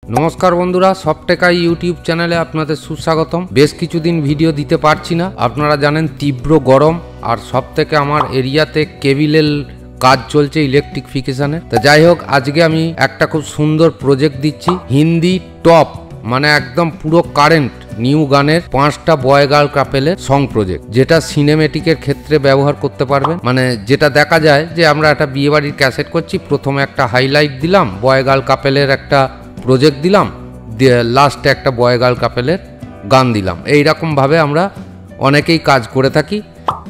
নমস্কার বন্ধুরা, সফটেকাই ইউটিউব চ্যানেলে আপনাদের সুস্বাগতম। বেশ কিছুদিন ভিডিও দিতে পারছি না, আপনারা জানেন তীব্র গরম, আর সব থেকে আমার এরিয়াতে কেবিলের কাজ চলছে ইলেকট্রিফিকেশনের। তো যাই হোক, আজকে আমি একটা খুব সুন্দর প্রজেক্ট দিচ্ছি, হিন্দি টপ মানে একদম পুরো কারেন্ট নিউ গানের 5টা বয় গার্ল কাপেলের সং প্রজেক্ট, যেটা সিনেমেটিকের ক্ষেত্রে ব্যবহার করতে পারবেন। মানে যেটা দেখা যায় যে আমরা একটা বিয়ে বাড়ির ক্যাসেট করছি, প্রথমে একটা হাইলাইট দিলাম, বয় গার্ল কাপেলের একটা প্রজেক্ট দিলাম, লাস্টে একটা বয় গার্ল কাপেলের গান দিলাম। এইরকমভাবে আমরা অনেকেই কাজ করে থাকি।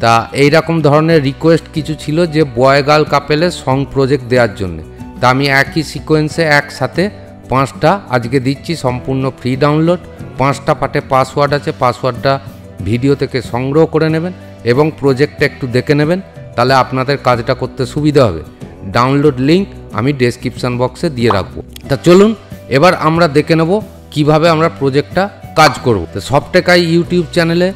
তা এইরকম ধরনের রিকোয়েস্ট কিছু ছিল যে বয় গার্ল কাপেলের সং প্রজেক্ট দেওয়ার জন্য। তা আমি একই সিকোয়েন্সে একসাথে 5টা আজকে দিচ্ছি, সম্পূর্ণ ফ্রি ডাউনলোড। 5টা পার্টে পাসওয়ার্ড আছে, পাসওয়ার্ডটা ভিডিও থেকে সংগ্রহ করে নেবেন এবং প্রজেক্টটা একটু দেখে নেবেন, তাহলে আপনাদের কাজটা করতে সুবিধা হবে। ডাউনলোড লিঙ্ক আমি ডেসক্রিপশান বক্সে দিয়ে রাখবো। তা চলুন এবার আমরা দেখে নেব কিভাবে আমরা প্রজেক্টটা কাজ করব। তো সফটেকাই ইউটিউব চ্যানেলে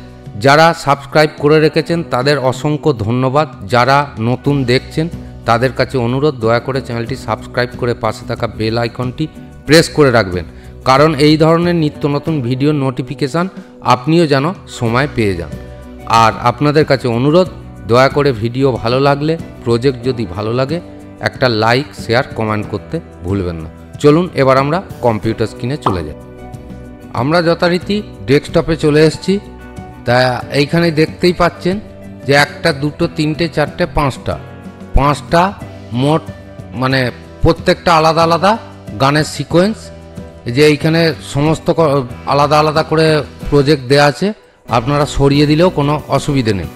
যারা সাবস্ক্রাইব করে রেখেছেন তাদের অসংখ্য ধন্যবাদ। যারা নতুন দেখছেন তাদের কাছে অনুরোধ, দয়া করে চ্যানেলটি সাবস্ক্রাইব করে পাশে থাকা বেল আইকনটি প্রেস করে রাখবেন, কারণ এই ধরনের নিত্য নতুন ভিডিওর নোটিফিকেশান আপনিও যেন সময় পেয়ে যান। আর আপনাদের কাছে অনুরোধ, দয়া করে ভিডিও ভালো লাগলে, প্রজেক্ট যদি ভালো লাগে, একটা লাইক শেয়ার কমেন্ট করতে ভুলবেন না। চলুন এবার আমরা কম্পিউটার স্ক্রিনে চলে যাই। আমরা যথারীতি ডেস্কটপে চলে এসেছি। তা এইখানে দেখতেই পাচ্ছেন যে 1, 2, 3, 4, 5টা মোট, মানে প্রত্যেকটা আলাদা আলাদা গানের সিকোয়েন্স। যে এইখানে সমস্ত আলাদা আলাদা করে প্রজেক্ট দেওয়া আছে, আপনারা সরিয়ে দিলেও কোনো অসুবিধে নেই।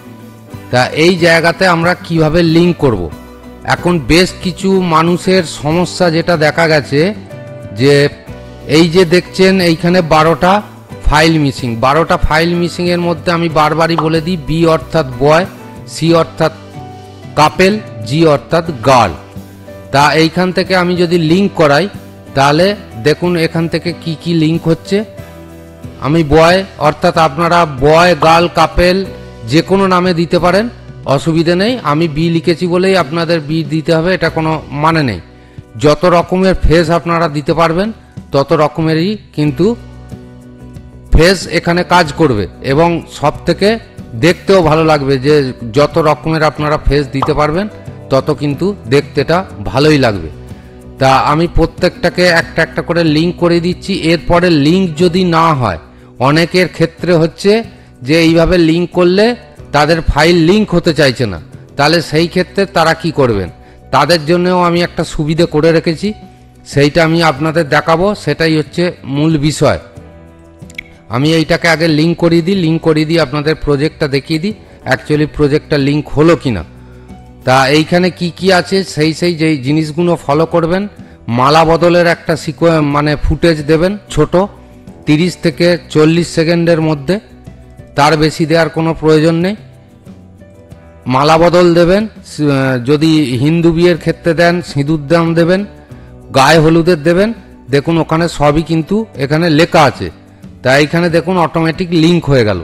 তা এই জায়গাতে আমরা কিভাবে লিঙ্ক করব। এখন বেশ কিছু মানুষের সমস্যা যেটা দেখা গেছে, যে এই যে দেখছেন এইখানে 12টা ফাইল মিসিং। 12টা ফাইল মিসিংয়ের মধ্যে আমি বারবারই বলে দিই, বি অর্থাৎ বয়, সি অর্থাৎ কাপেল, জি অর্থাৎ গার্ল। তা এইখান থেকে আমি যদি লিঙ্ক করাই, তাহলে দেখুন এখান থেকে কি কি লিঙ্ক হচ্ছে। আমি বয় অর্থাৎ আপনারা বয় গার্ল কাপেল যে কোনো নামে দিতে পারেন, অসুবিধে নেই। আমি বি লিখেছি বলেই আপনাদের বি দিতে হবে, এটা কোনো মানে নেই। যত রকমের ফেস আপনারা দিতে পারবেন তত রকমেরই কিন্তু ফেস এখানে কাজ করবে, এবং সব থেকে দেখতেও ভালো লাগবে। যে যত রকমের আপনারা ফেস দিতে পারবেন তত কিন্তু দেখতেটা ভালোই লাগবে। তা আমি প্রত্যেকটাকে একটা একটা করে লিঙ্ক করে দিচ্ছি। এরপরে লিঙ্ক যদি না হয়, অনেকের ক্ষেত্রে হচ্ছে যে এইভাবে লিঙ্ক করলে তাদের ফাইল লিঙ্ক হতে চাইছে না, তাহলে সেই ক্ষেত্রে তারা কি করবেন, তাদের জন্যও আমি একটা সুবিধে করে রেখেছি, সেইটা আমি আপনাদের দেখাবো। সেটাই হচ্ছে মূল বিষয়। আমি এইটাকে আগে লিঙ্ক করিয়ে দিই, লিঙ্ক করিয়ে দিয়ে আপনাদের প্রজেক্টটা দেখিয়ে দিই অ্যাকচুয়ালি প্রজেক্টটা লিঙ্ক হলো কিনা। তা এইখানে কি কি আছে সেই যেই জিনিসগুলো ফলো করবেন। মালা বদলের একটা মানে ফুটেজ দেবেন, ছোট 30 থেকে 40 সেকেন্ডের মধ্যে, তার বেশি দেওয়ার কোনো প্রয়োজন নেই। মালা বদল দেবেন, যদি হিন্দু বিয়ের ক্ষেত্রে দেন সিঁদুর দান দেবেন, গায়ে হলুদের দেবেন। দেখুন ওখানে সবই কিন্তু এখানে লেখা আছে। তাই এখানে দেখুন অটোমেটিক লিঙ্ক হয়ে গেল।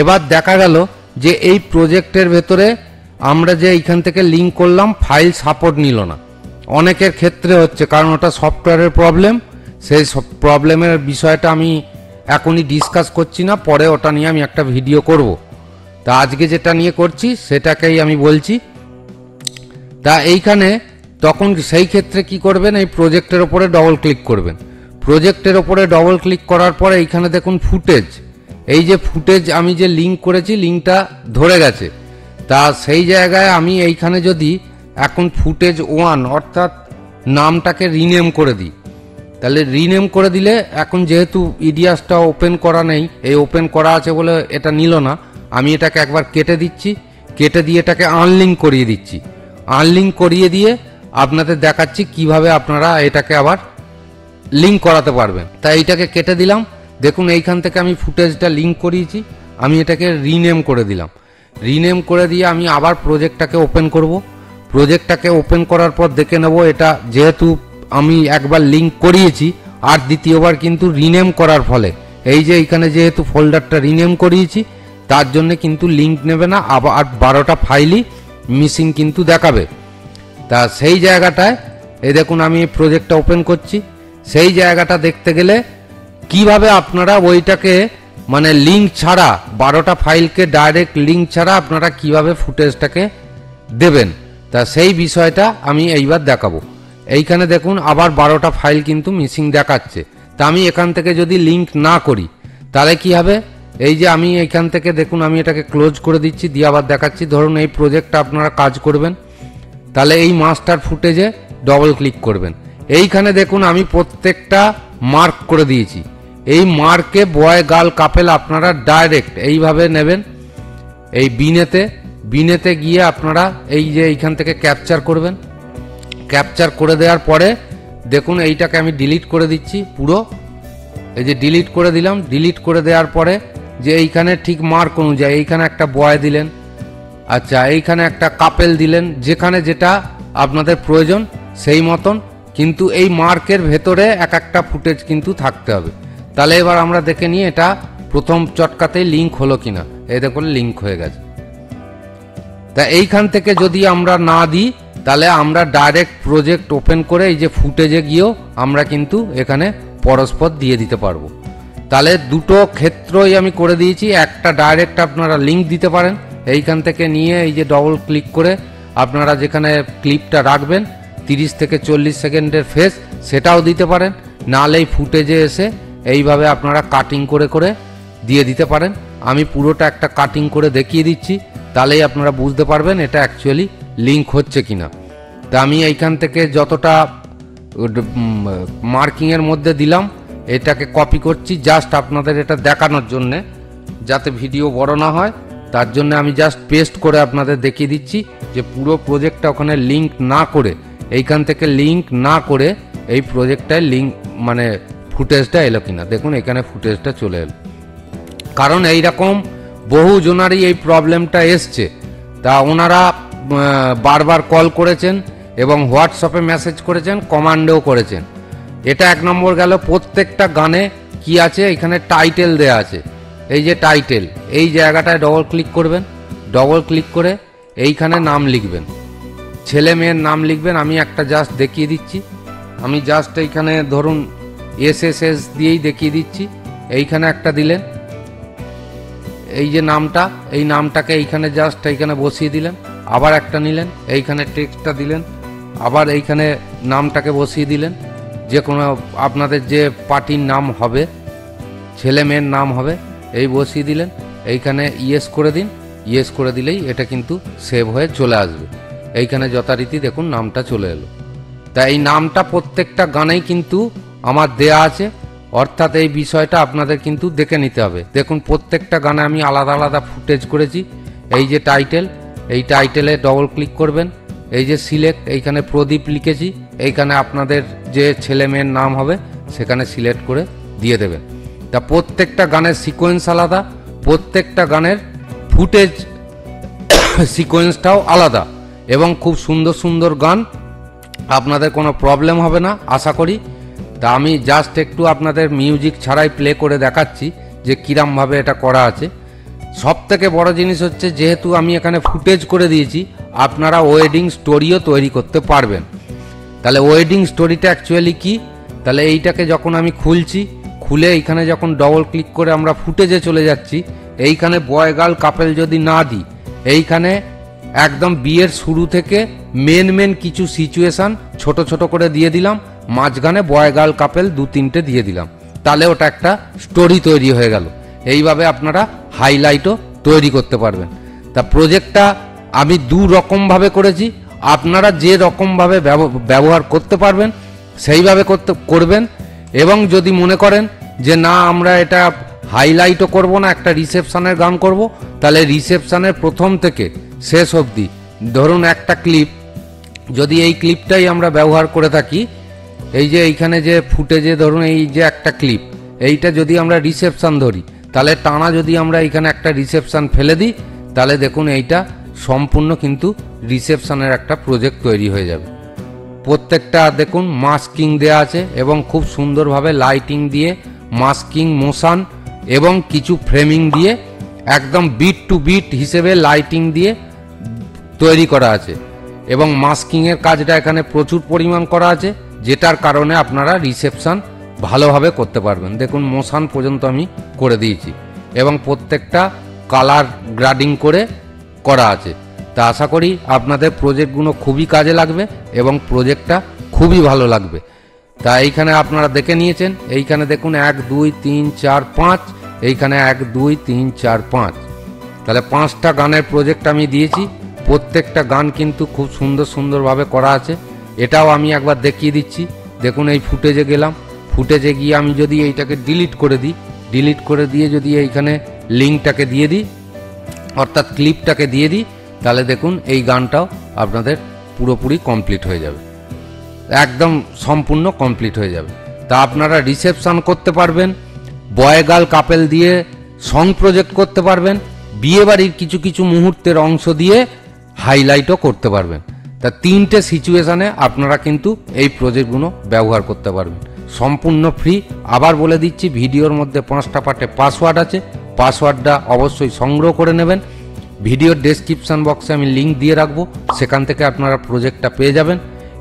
এবার দেখা গেল যে এই প্রজেক্টের ভেতরে আমরা যে এইখান থেকে লিঙ্ক করলাম, ফাইল সাপোর্ট নিল না। অনেকের ক্ষেত্রে হচ্ছে, কারণ ওটা সফটওয়্যারের প্রবলেম। সেই প্রবলেমের বিষয়টা আমি এখনই ডিসকাস করছি না, পরে ওটা নিয়ে আমি একটা ভিডিও করব। তা আজকে যেটা নিয়ে করছি সেটাকেই আমি বলছি। তা এইখানে তখন সেই ক্ষেত্রে কি করবেন, এই প্রজেক্টের ওপরে ডবল ক্লিক করবেন। প্রজেক্টের ওপরে ডবল ক্লিক করার পরে এইখানে দেখুন ফুটেজ, এই যে ফুটেজ আমি যে লিঙ্ক করেছি, লিঙ্কটা ধরে গেছে। তা সেই জায়গায় আমি এইখানে যদি এখন ফুটেজ 1 অর্থাৎ নামটাকে রিনেম করে দিই, তাহলে রিনেম করে দিলে এখন যেহেতু ইডিয়াসটা ওপেন করা নেই, এই ওপেন করা আছে বলে এটা নিল না। আমি এটাকে একবার কেটে দিচ্ছি, কেটে দিয়ে এটাকে আনলিঙ্ক করিয়ে দিচ্ছি। আনলিঙ্ক করিয়ে দিয়ে আপনাদের দেখাচ্ছি কিভাবে আপনারা এটাকে আবার লিঙ্ক করাতে পারবেন। তাই এইটাকে কেটে দিলাম। দেখুন এইখান থেকে আমি ফুটেজটা লিঙ্ক করিয়েছি, আমি এটাকে রিনেম করে দিলাম। রিনেম করে দিয়ে আমি আবার প্রজেক্টটাকে ওপেন করব। প্রজেক্টটাকে ওপেন করার পর দেখে নেব, এটা যেহেতু আমি একবার লিঙ্ক করিয়েছি, আর দ্বিতীয়বার কিন্তু রিনেম করার ফলে এই যে এইখানে যেহেতু ফোল্ডারটা রিনেম করিয়েছি, তার জন্য কিন্তু লিঙ্ক নেবে না, আবার 12টা ফাইলই মিসিং কিন্তু দেখাবে। তা সেই জায়গাটায় এই দেখুন আমি প্রজেক্টটা ওপেন করছি, সেই জায়গাটা দেখতে গেলে কিভাবে আপনারা ওইটাকে মানে লিঙ্ক ছাড়া 12টা ফাইলকে ডাইরেক্ট লিঙ্ক ছাড়া আপনারা কিভাবে ফুটেজটাকে দেবেন, তা সেই বিষয়টা আমি এইবার দেখাবো। এইখানে দেখুন আবার 12টা ফাইল কিন্তু মিসিং দেখাচ্ছে। তা আমি এখান থেকে যদি লিঙ্ক না করি তাহলে কি হবে, এই যে আমি এইখান থেকে দেখুন আমি এটাকে ক্লোজ করে দিচ্ছি, দিয়ে আবার দেখাচ্ছি। ধরুন এই প্রজেক্টটা আপনারা কাজ করবেন, তাহলে এই মাস্টার ফুটেজে ডবল ক্লিক করবেন। এইখানে দেখুন আমি প্রত্যেকটা মার্ক করে দিয়েছি। এই মার্কে বয় গার্ল কাপেল আপনারা ডাইরেক্ট এইভাবে নেবেন, এই বিনেতে গিয়ে আপনারা এই যে এইখান থেকে ক্যাপচার করবেন। ক্যাপচার করে দেওয়ার পরে দেখুন এইটাকে আমি ডিলিট করে দিচ্ছি পুরো, এই যে ডিলিট করে দিলাম। ডিলিট করে দেওয়ার পরে যে এইখানে ঠিক মার্ক অনুযায়ী এইখানে একটা বয় দিলেন, আচ্ছা এইখানে একটা কাপেল দিলেন, যেখানে যেটা আপনাদের প্রয়োজন সেই মতন, কিন্তু এই মার্কের ভেতরে এক একটা ফুটেজ কিন্তু থাকতে হবে। তাহলে এবার আমরা দেখে নিই এটা প্রথম চটকাতেই লিঙ্ক হলো কিনা। এই দেখুন লিঙ্ক হয়ে গেছে। তা এইখান থেকে যদি আমরা না দিই তাহলে আমরা ডাইরেক্ট প্রজেক্ট ওপেন করে এই যে ফুটেজে গিয়েও আমরা কিন্তু এখানে পরস্পর দিয়ে দিতে পারবো। তাহলে দুটো ক্ষেত্রই আমি করে দিয়েছি। একটা ডাইরেক্ট আপনারা লিঙ্ক দিতে পারেন, এইখান থেকে নিয়ে এই যে ডবল ক্লিক করে আপনারা যেখানে ক্লিপটা রাখবেন 30 থেকে 40 সেকেন্ডের ফেস সেটাও দিতে পারেন, নাহলে এই ফুটেজে এসে এইভাবে আপনারা কাটিং করে করে দিয়ে দিতে পারেন। আমি পুরোটা একটা কাটিং করে দেখিয়ে দিচ্ছি, তাহলেই আপনারা বুঝতে পারবেন এটা অ্যাকচুয়ালি লিঙ্ক হচ্ছে কিনা। তা আমি এইখান থেকে যতটা মার্কিংয়ের মধ্যে দিলাম এটাকে কপি করছি জাস্ট আপনাদের এটা দেখানোর জন্যে, যাতে ভিডিও বড় না হয় তার জন্য আমি জাস্ট পেস্ট করে আপনাদের দেখিয়ে দিচ্ছি যে পুরো প্রজেক্টটা ওখানে লিঙ্ক না করে, এইখান থেকে লিঙ্ক না করে এই প্রজেক্টটায় লিঙ্ক মানে ফুটেজটা এলো কিনা। দেখুন এখানে ফুটেজটা চলে এলো। কারণ এইরকম বহু জনারই এই প্রবলেমটা এসছে, তা ওনারা বারবার কল করেছেন এবং হোয়াটসঅ্যাপে মেসেজ করেছেন, কমান্ডেও করেছেন। এটা এক নম্বর গেল। প্রত্যেকটা গানে কি আছে এখানে টাইটেল দেয়া আছে, এই যে টাইটেল, এই জায়গাটায় ডবল ক্লিক করবেন। ডবল ক্লিক করে এইখানে নাম লিখবেন, ছেলে মেয়ের নাম লিখবেন। আমি একটা জাস্ট দেখিয়ে দিচ্ছি, আমি জাস্ট এইখানে ধরুন SSS দিয়েই দেখিয়ে দিচ্ছি। এইখানে একটা দিলেন, এই যে নামটা, এই নামটাকে এইখানে জাস্ট এইখানে বসিয়ে দিলেন। আবার একটা নিলেন, এইখানে টেক্সটটা দিলেন, আবার এইখানে নামটাকে বসিয়ে দিলেন। যে কোনো আপনাদের যে পার্টির নাম হবে, ছেলে মেয়ের নাম হবে, এই বসিয়ে দিলেন। এইখানে ইয়েস করে দিন, ইয়েস করে দিলেই এটা কিন্তু সেভ হয়ে চলে আসবে। এইখানে যথারীতি দেখুন নামটা চলে এলো। তা এই নামটা প্রত্যেকটা গানেই কিন্তু আমার দেয়া আছে, অর্থাৎ এই বিষয়টা আপনাদের কিন্তু দেখে নিতে হবে। দেখুন প্রত্যেকটা গানে আমি আলাদা আলাদা ফুটেজ করেছি। এই যে টাইটেল, এই টাইটেলে ডবল ক্লিক করবেন, এই যে সিলেক্ট, এইখানে প্রদীপ লিখেছি, এইখানে আপনাদের যে ছেলে মেয়ের নাম হবে সেখানে সিলেক্ট করে দিয়ে দেবেন। তা প্রত্যেকটা গানের সিকোয়েন্স আলাদা, প্রত্যেকটা গানের ফুটেজ সিকোয়েন্সটাও আলাদা, এবং খুব সুন্দর সুন্দর গান, আপনাদের কোনো প্রবলেম হবে না আশা করি। তা আমি জাস্ট একটু আপনাদের মিউজিক ছাড়াই প্লে করে দেখাচ্ছি যে কিরমভাবে এটা করা আছে। সব থেকে বড় জিনিস হচ্ছে যেহেতু আমি এখানে ফুটেজ করে দিয়েছি, আপনারা ওয়েডিং স্টোরিও তৈরি করতে পারবেন। তাহলে ওয়েডিং স্টোরিটা অ্যাকচুয়ালি কি, তাহলে এইটাকে যখন আমি খুলছি, খুলে এইখানে যখন ডবল ক্লিক করে আমরা ফুটেজে চলে যাচ্ছি, এইখানে বয় গার্ল কাপেল যদি না দিই, এইখানে একদম বিয়ের শুরু থেকে মেন কিছু সিচুয়েশন ছোট ছোট করে দিয়ে দিলাম, মাঝখানে বয় গার্ল কাপেল 2-3টে দিয়ে দিলাম, তাহলে ওটা একটা স্টোরি তৈরি হয়ে গেল। এইভাবে আপনারা হাইলাইটও তৈরি করতে পারবেন। তা প্রজেক্টটা আমি 2 রকমভাবে করেছি, আপনারা যে রকমভাবে ব্যবহার করতে পারবেন সেইভাবে করবেন। এবং যদি মনে করেন যে না আমরা এটা হাইলাইটও করব না, একটা রিসেপশনের গান করব, তাহলে রিসেপশনের প্রথম থেকে শেষ অবধি ধরুন একটা ক্লিপ, যদি এই ক্লিপটাই আমরা ব্যবহার করে থাকি, এই যে এইখানে যে ফুটেজে ধরুন এই যে একটা ক্লিপ, এইটা যদি আমরা রিসেপশন ধরি, তাহলে টানা যদি আমরা এখানে একটা রিসেপশন ফেলে দিই, তাহলে দেখুন এইটা সম্পূর্ণ কিন্তু রিসেপশনের একটা প্রজেক্ট তৈরি হয়ে যাবে। প্রত্যেকটা দেখুন মাস্কিং দেয়া আছে এবং খুব সুন্দরভাবে লাইটিং দিয়ে মাস্কিং মোশন এবং কিছু ফ্রেমিং দিয়ে একদম বিট টু বিট হিসেবে লাইটিং দিয়ে তৈরি করা আছে। এবং মাস্কিংয়ের কাজটা এখানে প্রচুর পরিমাণ করা আছে, যেটার কারণে আপনারা রিসেপশন ভালোভাবে করতে পারবেন। দেখুন মোশান পর্যন্ত আমি করে দিয়েছি এবং প্রত্যেকটা কালার গ্রেডিং করে করা আছে। তা আশা করি আপনাদের প্রজেক্টগুলো খুবই কাজে লাগবে এবং প্রজেক্টটা খুবই ভালো লাগবে। তা এইখানে আপনারা দেখে নিয়েছেন, এইখানে দেখুন 1 2 3 4 5, এইখানে 1 2 3 4 5, তাহলে 5টা গানের প্রজেক্ট আমি দিয়েছি। প্রত্যেকটা গান কিন্তু খুব সুন্দরভাবে করা আছে। এটাও আমি একবার দেখিয়ে দিচ্ছি। দেখুন এই ফুটেজে গেলাম, ফুটেজে গিয়ে আমি যদি এইটাকে ডিলিট করে দিই, ডিলিট করে দিয়ে যদি এইখানে লিঙ্কটাকে দিয়ে দিই, অর্থাৎ ক্লিপটাকে দিয়ে দিই, তাহলে দেখুন এই গানটাও আপনাদের পুরোপুরি কমপ্লিট হয়ে যাবে, একদম সম্পূর্ণ কমপ্লিট হয়ে যাবে। তা আপনারা রিসেপশন করতে পারবেন, বয় গার্ল কাপেল দিয়ে সং প্রজেক্ট করতে পারবেন, বিয়েবাড়ির কিছু কিছু মুহূর্তের অংশ দিয়ে হাইলাইটও করতে পারবেন। তা 3টে সিচুয়েশানে আপনারা কিন্তু এই প্রজেক্টগুলো ব্যবহার করতে পারবেন, সম্পূর্ণ ফ্রি। আবার বলে দিচ্ছি, ভিডিওর মধ্যে 5টা পার্টে পাসওয়ার্ড আছে, পাসওয়ার্ডটা অবশ্যই সংগ্রহ করে নেবেন। ভিডিওর ডেসক্রিপশন বক্সে আমি লিঙ্ক দিয়ে রাখবো, সেখান থেকে আপনারা প্রজেক্টটা পেয়ে যাবেন।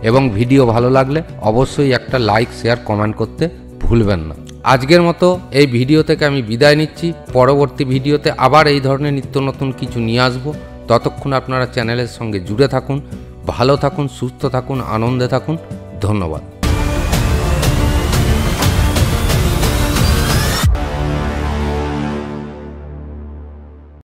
এবং ভিডিও ভালো লাগলে অবশ্যই একটা লাইক শেয়ার কমেন্ট করতে ভুলবেন না। আজকের মতো এই ভিডিও থেকে আমি বিদায় নিচ্ছি। পরবর্তী ভিডিওতে আবার এই ধরনের নিত্য নতুন কিছু নিয়ে আসবো। ততক্ষণ আপনারা চ্যানেলের সঙ্গে জুড়ে থাকুন, ভালো থাকুন, সুস্থ থাকুন, আনন্দে থাকুন। ধন্যবাদ।